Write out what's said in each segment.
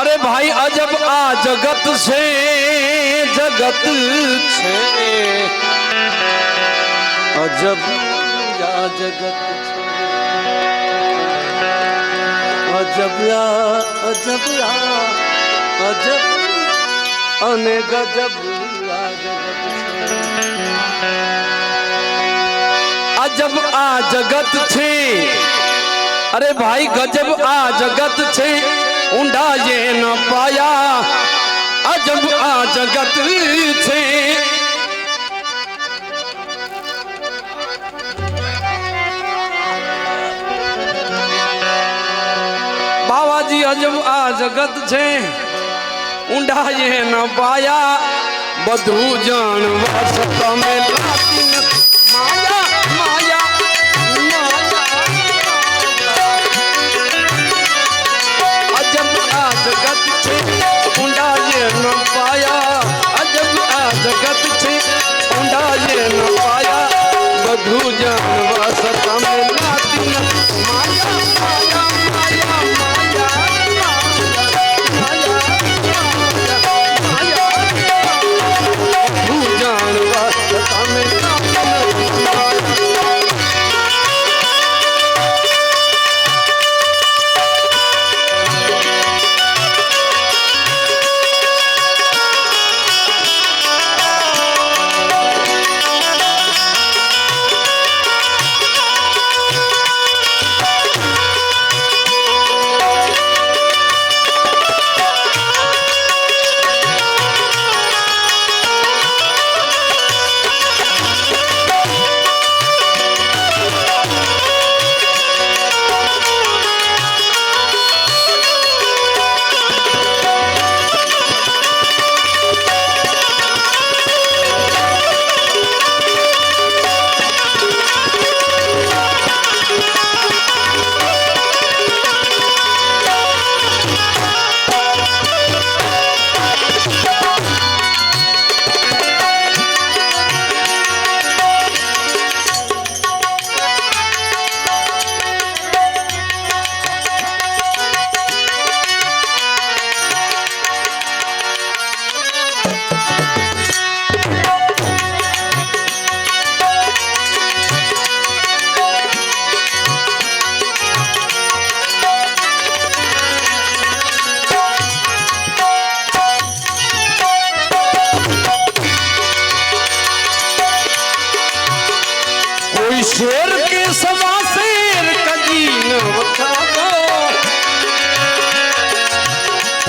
अरे भाई अजब आ जगत से जगत छे अजब या जगत छे अजब या अजब अने गजब या जगत छे अजब आ जगत छे अरे भाई गजब आ जगत छे ऊंडा ये न पाया अजब आ जगत छे बाबाजी अजब आ जगत छे ऊंडा ये न पाया बधु जानवा सता में लाती न माया माया जगत छे ऊंडा ये न पाया अजब आ जगत छे ऊंडा ये न पाया बधु जानवा सता में लाती न माया माया माया माया माया बधु जानवा सता में लाती न माया शेर के सवा शेर कजीन वखादो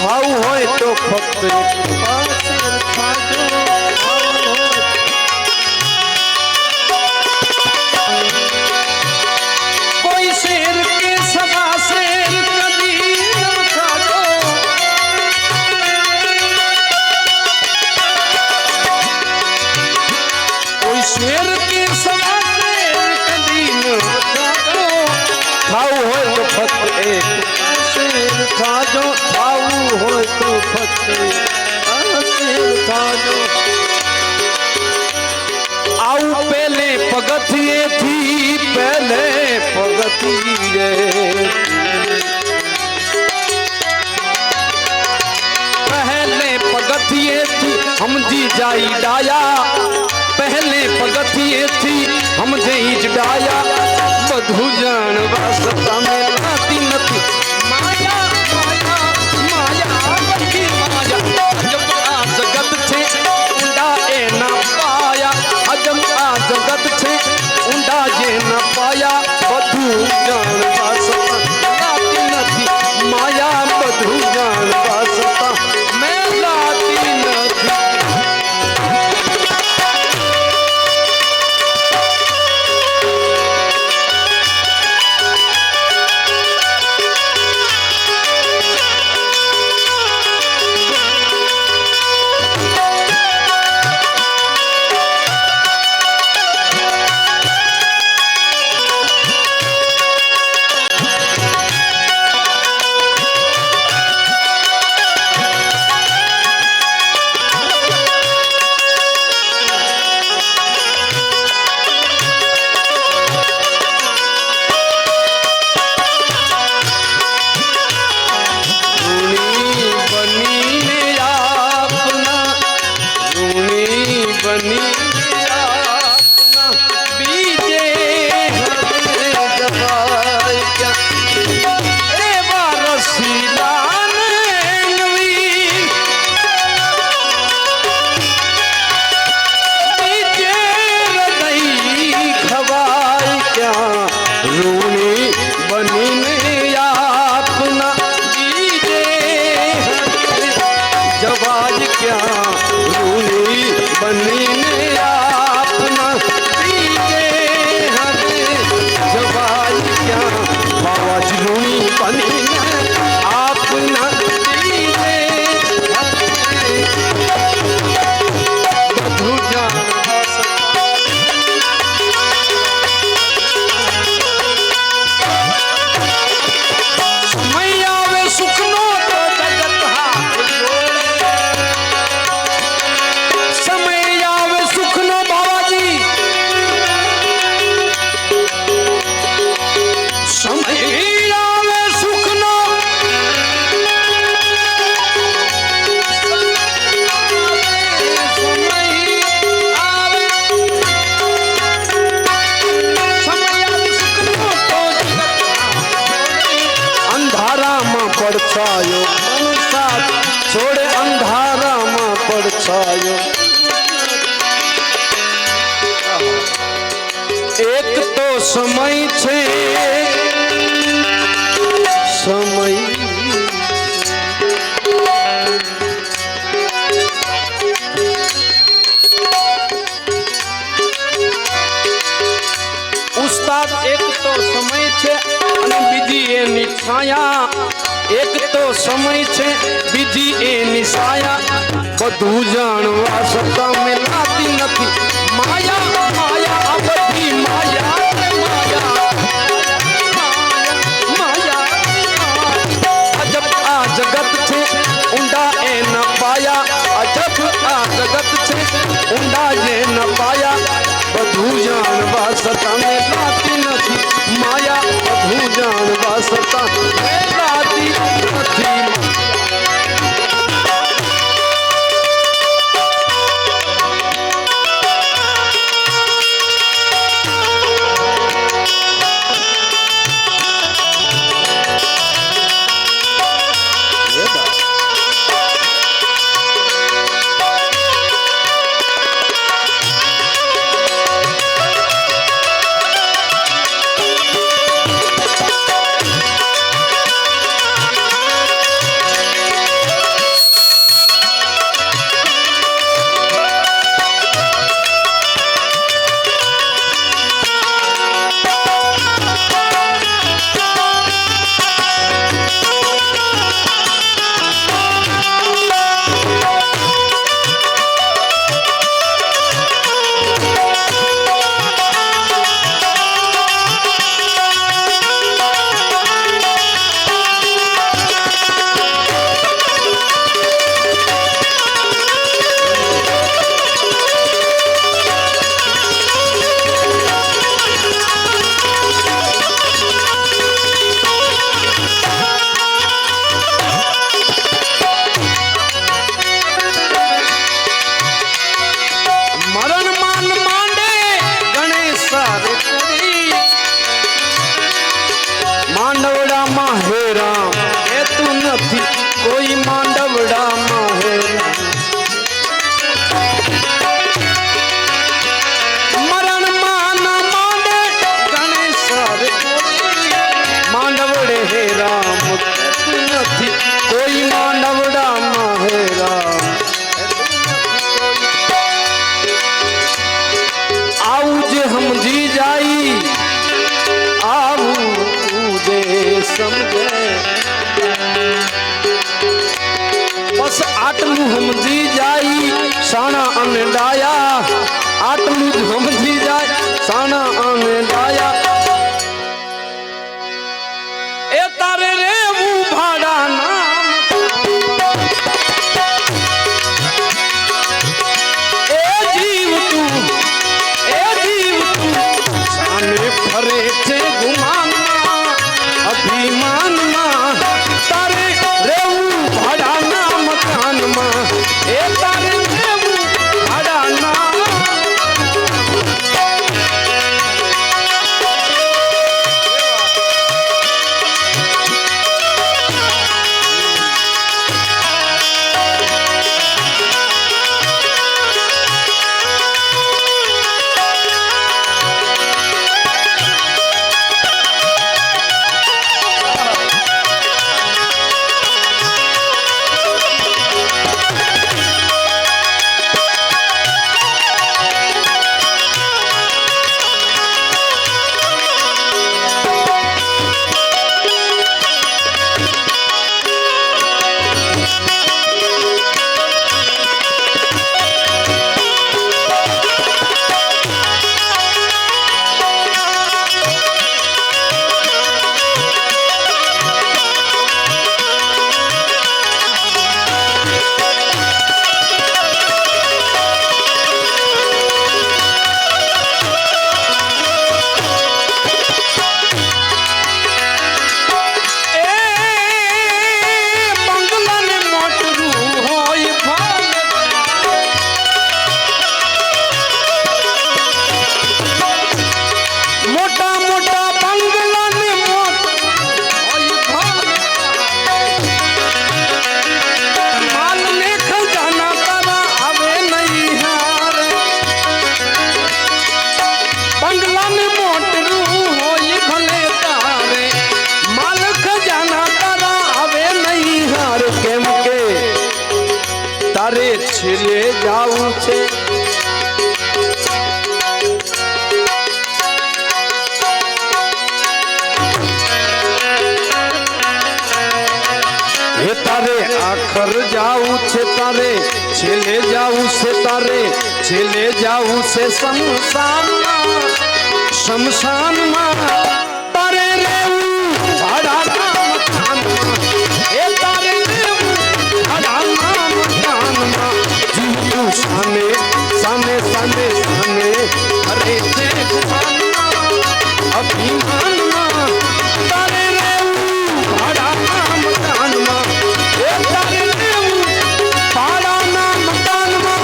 भाव होय तो फक्त शेर खादो कोई शेर के सवा शेर कजीन वखादो कोई शेर के सवा खाऊ हो तो फक्त एक शेर खाजो खाऊ हो तो फक्त शेर खाजो आऊ पहले पगथिए थी पहले पगथिए पहले पगथिए थी हम जी जाई डाया पहले पगथिए थी हम जी डाया बधु जानवा सता में लाती नथी माया माया माया बधी माया अजब आ जगत छे ऊंडा ए न पाया अजब आ जगत छे ऊंडा ये न पाया बधु जानवा सता लाती नथी माया बधु जानवा सता में लाती नथी પડછાયો સાથ છોડે અંધારામાં પડછાયો એક તો સમય છે સમય ઉસ્તાદ એક તો સમય છે અને બીજી એની છાયા એક તો સમય છે બીજી એની છાયા બધું જાણવા છતાં મિલાતી નથી માયા માયા આ બધી માયા અજબ આ જગત છે ઊંડા એ ન પાયા અજબ આ જગત છે ઊંડા જે ન પાયા બધું જાણવા છતાં મિલાતી નથી માયા બધું જાણવા છતાં મિલાતી નથી બસ આટલું સમજી જાય સાણા અને ડાયા આટલું જ સમજી જાય સાણા અને ડાયા એ તારે રેવું ભાડાના એ જીવ તું સામે ફરે છે ગુમાનમાં અભિમાનમાં તારે રેવું ભાડાના મકાનમાં એ તારે રેવું ભાડાના આખર જાવું છે તારે છેલ્લે જાવું છે તારે છેલ્લે જાવું છે શમશાનમાં શમશાનમાં તારે રહેવું ભાડાના મકાનમાં એ તારે રહેવું ભાડાના મકાનમાં જીવ્યું સામે સામે સામે સામે અરે છે અભિમાનમાં તારે રહેવું ભાડાના મકાનમાં એ તારે રહેવું ભાડાના મકાનમાં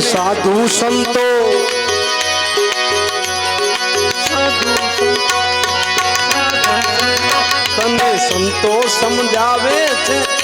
સાધુ સંતો તને સંતો સમજાવે છે